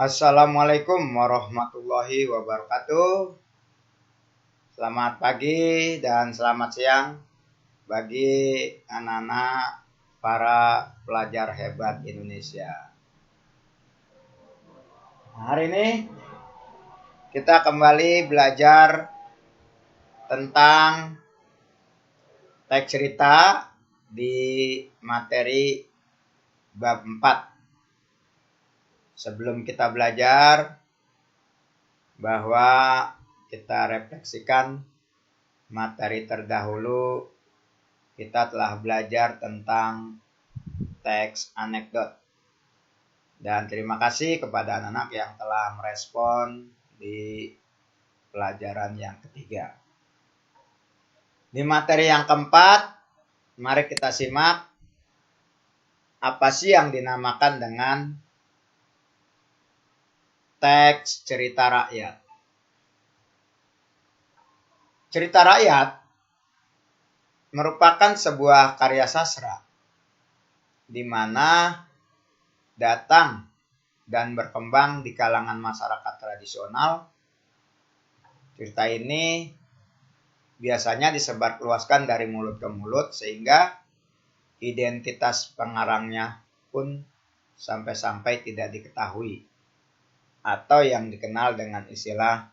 Assalamualaikum warahmatullahi wabarakatuh. Selamat pagi dan selamat siang bagi anak-anak para pelajar hebat Indonesia. Hari ini kita kembali belajar tentang teks cerita di materi bab 4. Sebelum kita belajar, bahwa kita refleksikan materi terdahulu, kita telah belajar tentang teks anekdot. Dan terima kasih kepada anak-anak yang telah merespon di pelajaran yang ketiga. Di materi yang keempat, mari kita simak apa sih yang dinamakan dengan teks cerita rakyat. Cerita rakyat merupakan sebuah karya sastra di mana datang dan berkembang di kalangan masyarakat tradisional. Cerita ini biasanya disebarluaskan dari mulut ke mulut sehingga identitas pengarangnya pun sampai-sampai tidak diketahui atau yang dikenal dengan istilah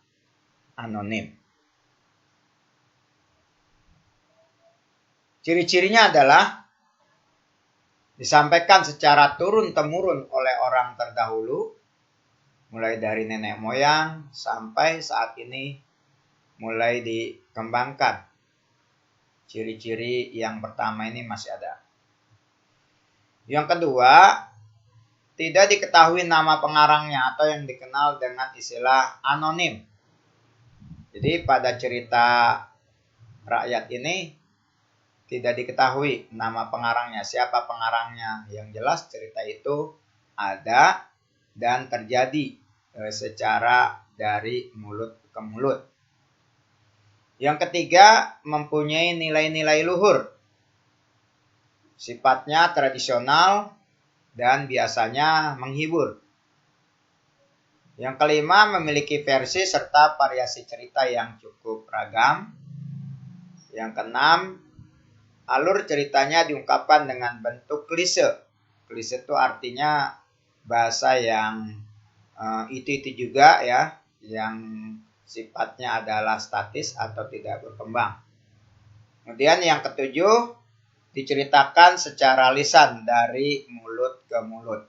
anonim. Ciri-cirinya adalah disampaikan secara turun-temurun oleh orang terdahulu, mulai dari nenek moyang sampai saat ini mulai dikembangkan. Ciri-ciri yang pertama ini masih ada. Yang kedua, tidak diketahui nama pengarangnya atau yang dikenal dengan istilah anonim. Jadi pada cerita rakyat ini tidak diketahui nama pengarangnya, siapa pengarangnya. Yang jelas cerita itu ada dan terjadi secara dari mulut ke mulut. Yang ketiga, mempunyai nilai-nilai luhur. Sifatnya tradisional dan biasanya menghibur. Yang kelima, memiliki versi serta variasi cerita yang cukup ragam. Yang keenam, alur ceritanya diungkapkan dengan bentuk klise. Klise itu artinya bahasa yang itu juga ya, yang sifatnya adalah statis atau tidak berkembang. Kemudian yang ketujuh, diceritakan secara lisan dari mulut ke mulut.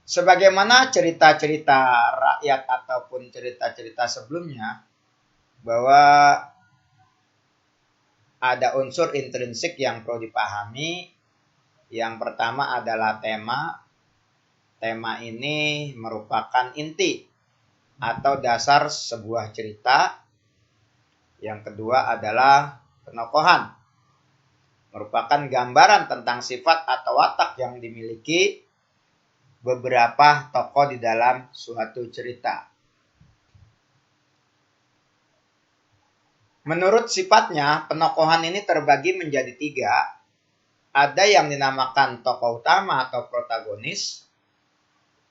Sebagaimana cerita-cerita rakyat ataupun cerita-cerita sebelumnya, bahwa ada unsur intrinsik yang perlu dipahami. Yang pertama adalah tema. Tema ini merupakan inti atau dasar sebuah cerita. Yang kedua adalah penokohan. Merupakan gambaran tentang sifat atau watak yang dimiliki beberapa tokoh di dalam suatu cerita. Menurut sifatnya, penokohan ini terbagi menjadi 3. Ada yang dinamakan tokoh utama atau protagonis,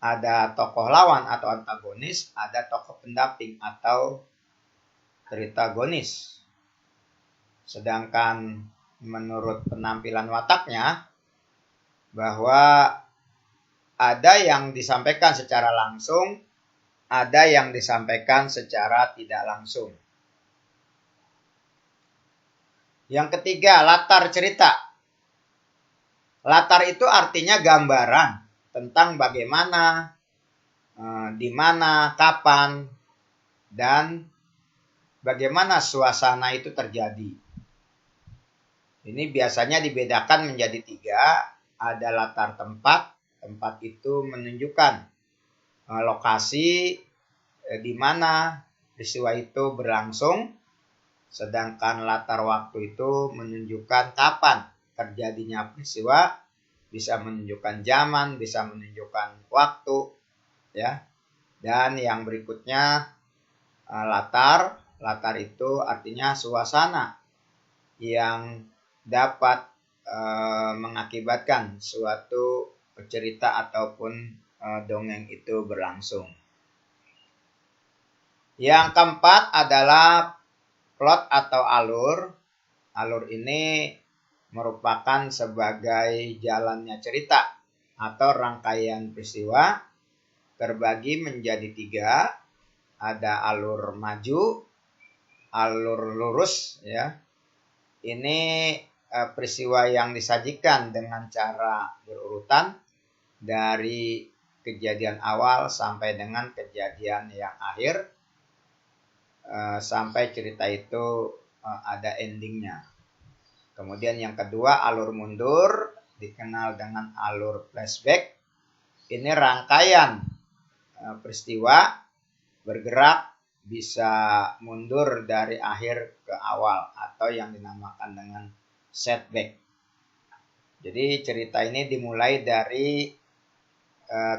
ada tokoh lawan atau antagonis, ada tokoh pendamping atau tritagonis. Sedangkan menurut penampilan wataknya, bahwa ada yang disampaikan secara langsung, ada yang disampaikan secara tidak langsung. Yang ketiga, latar cerita. Latar itu artinya gambaran tentang bagaimana, di mana, kapan, dan bagaimana suasana itu terjadi. Ini biasanya dibedakan menjadi 3. Ada latar tempat. Tempat itu menunjukkan lokasi di mana peristiwa itu berlangsung. Sedangkan latar waktu itu menunjukkan kapan terjadinya peristiwa, bisa menunjukkan zaman, bisa menunjukkan waktu, ya. Dan yang berikutnya latar. Latar itu artinya suasana yang dapat mengakibatkan suatu cerita ataupun dongeng itu berlangsung. Yang keempat adalah plot atau alur. Alur ini merupakan sebagai jalannya cerita atau rangkaian peristiwa terbagi menjadi 3. Ada alur maju, alur lurus ya. Ini peristiwa yang disajikan dengan cara berurutan dari kejadian awal sampai dengan kejadian yang akhir, sampai cerita itu ada endingnya. Kemudian yang kedua, alur mundur, dikenal dengan alur flashback. Ini rangkaian peristiwa bergerak bisa mundur dari akhir ke awal atau yang dinamakan dengan setback. Jadi cerita ini dimulai dari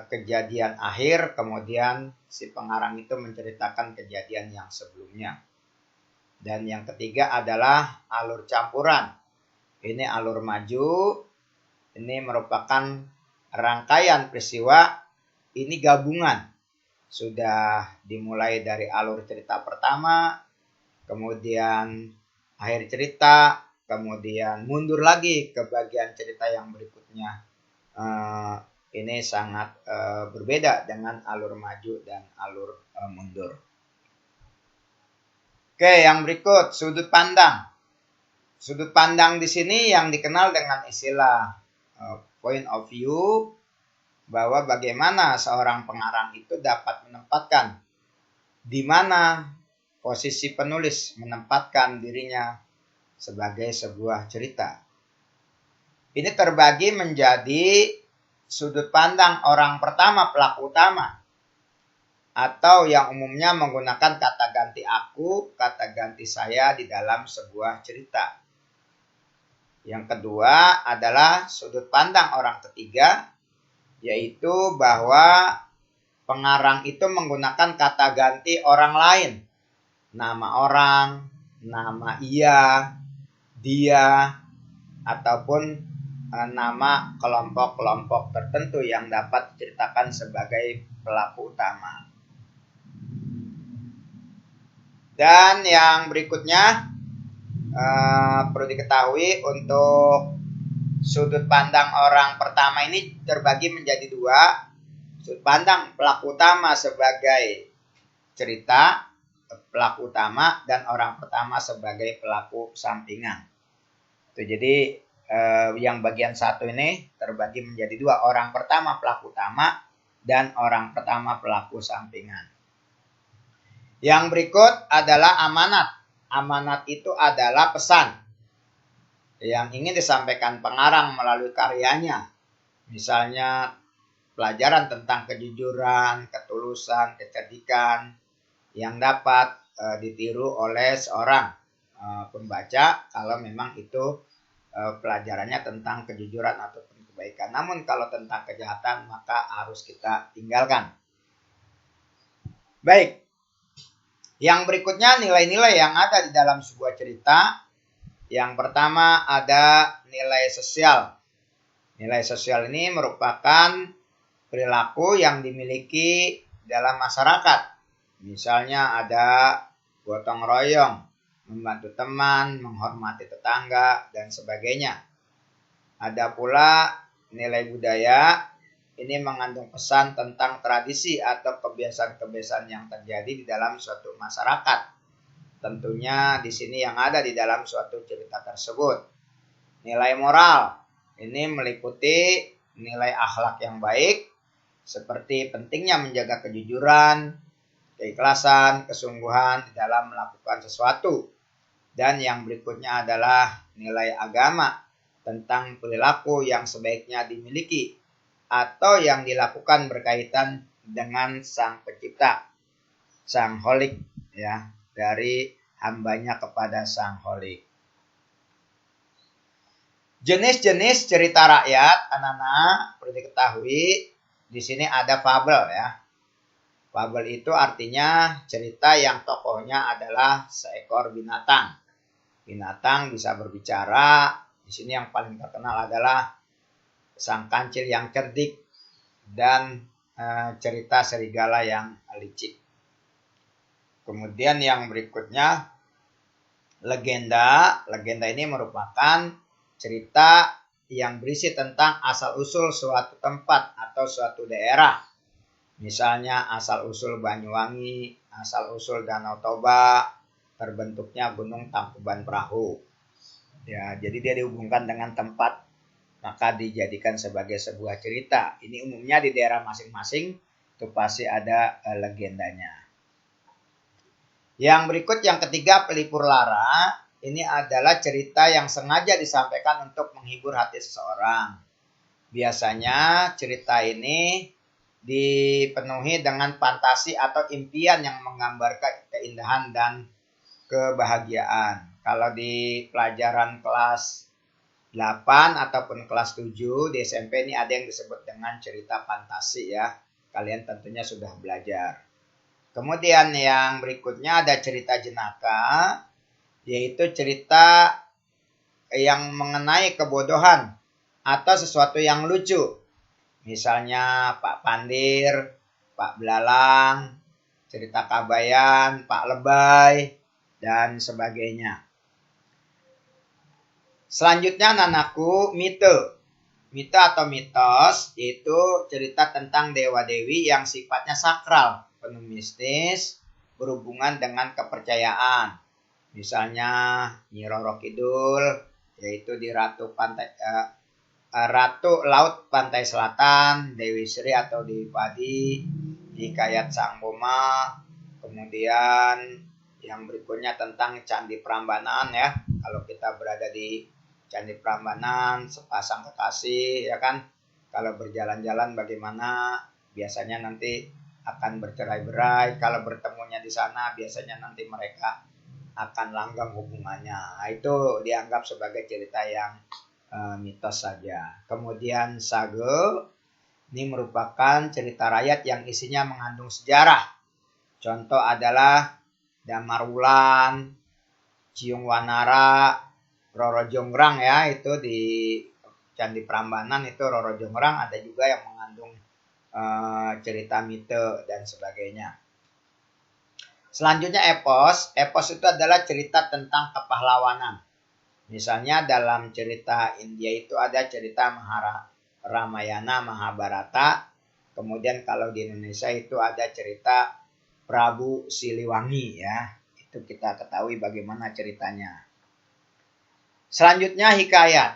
kejadian akhir, kemudian si pengarang itu menceritakan kejadian yang sebelumnya. Dan yang ketiga adalah alur campuran. Ini alur maju, ini merupakan rangkaian peristiwa, ini gabungan. Sudah dimulai dari alur cerita pertama, kemudian akhir cerita, kemudian mundur lagi ke bagian cerita yang berikutnya. Ini sangat berbeda dengan alur maju dan alur mundur. Oke, yang berikut sudut pandang. Sudut pandang di sini yang dikenal dengan istilah point of view, bahwa bagaimana seorang pengarang itu dapat menempatkan di mana posisi penulis menempatkan dirinya sebagai sebuah cerita. Ini terbagi menjadi sudut pandang orang pertama, pelaku utama, atau yang umumnya menggunakan kata ganti aku, kata ganti saya di dalam sebuah cerita. Yang kedua adalah sudut pandang orang ketiga, yaitu bahwa pengarang itu menggunakan kata ganti orang lain. Nama orang, nama ia, dia, ataupun nama kelompok-kelompok tertentu yang dapat diceritakan sebagai pelaku utama. Dan yang berikutnya perlu diketahui, untuk sudut pandang orang pertama ini terbagi menjadi 2. Sudut pandang pelaku utama sebagai cerita, pelaku utama, dan orang pertama sebagai pelaku sampingan. Jadi yang bagian satu ini terbagi menjadi 2. Orang pertama pelaku utama dan orang pertama pelaku sampingan. Yang berikut adalah amanat. Amanat itu adalah pesan yang ingin disampaikan pengarang melalui karyanya. Misalnya pelajaran tentang kejujuran, ketulusan, kecerdikan yang dapat ditiru oleh seorang pembaca kalau memang itu pelajarannya tentang kejujuran ataupun kebaikan. Namun kalau tentang kejahatan maka harus kita tinggalkan. Baik. Yang berikutnya nilai-nilai yang ada di dalam sebuah cerita. Yang pertama ada nilai sosial. Nilai sosial ini merupakan perilaku yang dimiliki dalam masyarakat. Misalnya ada gotong royong, membantu teman, menghormati tetangga, dan sebagainya. Ada pula nilai budaya. Ini mengandung pesan tentang tradisi atau kebiasaan-kebiasaan yang terjadi di dalam suatu masyarakat. Tentunya di sini yang ada di dalam suatu cerita tersebut. Nilai moral. Ini meliputi nilai akhlak yang baik, seperti pentingnya menjaga kejujuran, keikhlasan, kesungguhan di dalam melakukan sesuatu. Dan yang berikutnya adalah nilai agama, tentang perilaku yang sebaiknya dimiliki atau yang dilakukan berkaitan dengan Sang Pencipta, Sang Holik, ya, dari hambanya kepada Sang Holik. Jenis-jenis cerita rakyat, anak-anak perlu diketahui, di sini ada fabel, ya. Fabel itu artinya cerita yang tokohnya adalah seekor binatang. Binatang bisa berbicara. Di sini yang paling terkenal adalah sang kancil yang cerdik, dan cerita serigala yang licik. Kemudian yang berikutnya, legenda. Legenda ini merupakan cerita yang berisi tentang asal-usul suatu tempat atau suatu daerah. Misalnya asal-usul Banyuwangi, asal-usul Danau Toba, terbentuknya Gunung Tangkuban Perahu. Ya, jadi dia dihubungkan dengan tempat, maka dijadikan sebagai sebuah cerita. Ini umumnya di daerah masing-masing itu pasti ada legendanya. Yang berikut yang ketiga, pelipur lara. Ini adalah cerita yang sengaja disampaikan untuk menghibur hati seseorang. Biasanya cerita ini dipenuhi dengan fantasi atau impian yang menggambarkan keindahan dan kebahagiaan. Kalau di pelajaran kelas 8 ataupun kelas 7 di SMP ini ada yang disebut dengan cerita fantasi ya. Kalian tentunya sudah belajar. Kemudian yang berikutnya ada cerita jenaka, yaitu cerita yang mengenai kebodohan atau sesuatu yang lucu. Misalnya Pak Pandir, Pak Belalang, cerita Kabayan, Pak Lebay, dan sebagainya. Selanjutnya anakku, mite. Mite atau mitos itu cerita tentang dewa-dewi yang sifatnya sakral, penuh mistis, berhubungan dengan kepercayaan. Misalnya Nyi Roro Kidul, yaitu di Ratu Laut Pantai Selatan, Dewi Sri atau Dewi Padi, Hikayat Sang Boma. Kemudian yang berikutnya tentang Candi Prambanan ya. Kalau kita berada di Candi Prambanan, sepasang kekasih ya kan. Kalau berjalan-jalan bagaimana, biasanya nanti akan bercerai-berai. Kalau bertemunya di sana, biasanya nanti mereka akan langgeng hubungannya. Nah, itu dianggap sebagai cerita yang mitos saja. Kemudian sage, ini merupakan cerita rakyat yang isinya mengandung sejarah. Contoh adalah Damar Wulan, Ciung Wanara, Roro Jonggrang ya, itu di Candi Prambanan itu Roro Jonggrang, ada juga yang mengandung cerita mite dan sebagainya. Selanjutnya epos. Epos itu adalah cerita tentang kepahlawanan. Misalnya dalam cerita India itu ada cerita Ramayana, Mahabharata. Kemudian kalau di Indonesia itu ada cerita Prabu Siliwangi ya. Itu kita ketahui bagaimana ceritanya. Selanjutnya hikayat.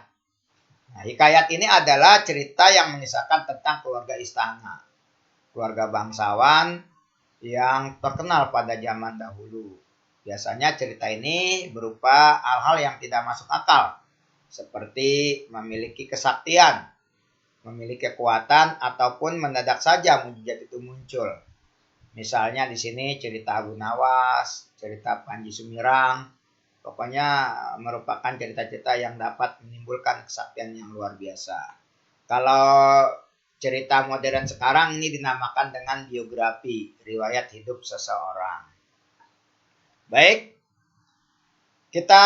Nah, hikayat ini adalah cerita yang mengisahkan tentang keluarga istana. Keluarga bangsawan yang terkenal pada zaman dahulu. Biasanya cerita ini berupa hal-hal yang tidak masuk akal, seperti memiliki kesaktian, memiliki kekuatan, ataupun mendadak saja mujizat itu muncul. Misalnya di sini cerita Abu Nawas, cerita Panji Sumirang, pokoknya merupakan cerita-cerita yang dapat menimbulkan kesaktian yang luar biasa. Kalau cerita modern sekarang ini dinamakan dengan biografi, riwayat hidup seseorang. Baik, kita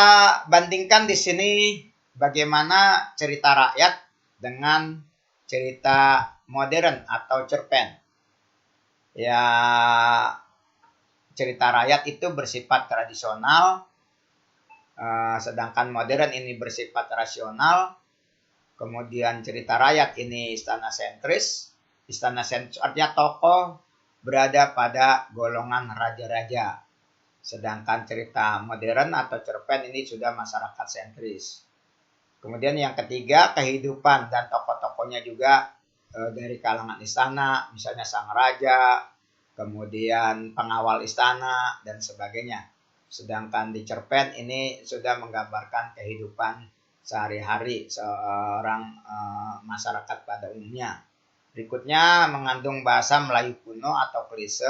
bandingkan di sini bagaimana cerita rakyat dengan cerita modern atau cerpen. Ya, cerita rakyat itu bersifat tradisional, sedangkan modern ini bersifat rasional. Kemudian cerita rakyat ini istana sentris. Istana sentris artinya tokoh berada pada golongan raja-raja. Sedangkan cerita modern atau cerpen ini sudah masyarakat sentris. Kemudian yang ketiga, kehidupan dan tokoh-tokohnya juga dari kalangan istana, misalnya sang raja, kemudian pengawal istana, dan sebagainya. Sedangkan di cerpen ini sudah menggambarkan kehidupan sehari-hari seorang masyarakat pada umumnya. Berikutnya mengandung bahasa Melayu kuno atau klise,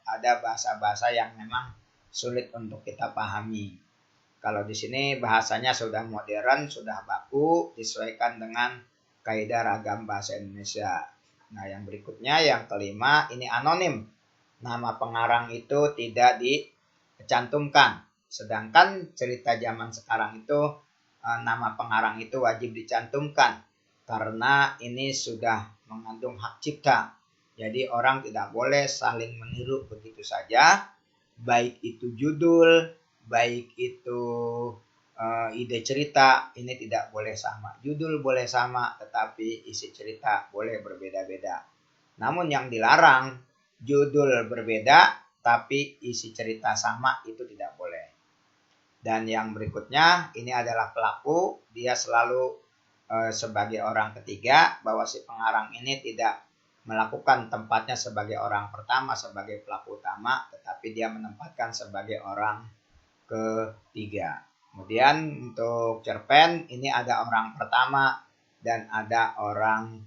ada bahasa-bahasa yang memang sulit untuk kita pahami. Kalau di sini bahasanya sudah modern, sudah baku, disesuaikan dengan kaidah ragam bahasa Indonesia. Nah, yang berikutnya, yang kelima, ini anonim. Nama pengarang itu tidak dicantumkan. Sedangkan cerita zaman sekarang itu, nama pengarang itu wajib dicantumkan. karena ini sudah mengandung hak cipta. Jadi orang tidak boleh saling meniru begitu saja, baik itu judul, baik itu ide cerita, ini tidak boleh sama. Judul boleh sama, tetapi isi cerita boleh berbeda-beda. Namun yang dilarang, judul berbeda, tapi isi cerita sama, itu tidak boleh. Dan yang berikutnya, ini adalah pelaku, dia selalu sebagai orang ketiga, bahwa si pengarang ini tidak melakukan tempatnya sebagai orang pertama, sebagai pelaku utama, tetapi dia menempatkan sebagai orang ketiga. Kemudian untuk cerpen, ini ada orang pertama dan ada orang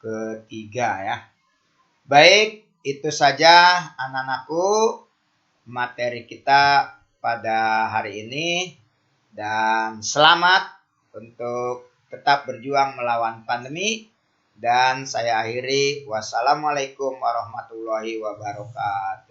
ketiga ya. Baik, itu saja anak-anakku materi kita pada hari ini. Dan selamat untuk tetap berjuang melawan pandemi. Dan saya akhiri, wassalamualaikum warahmatullahi wabarakatuh.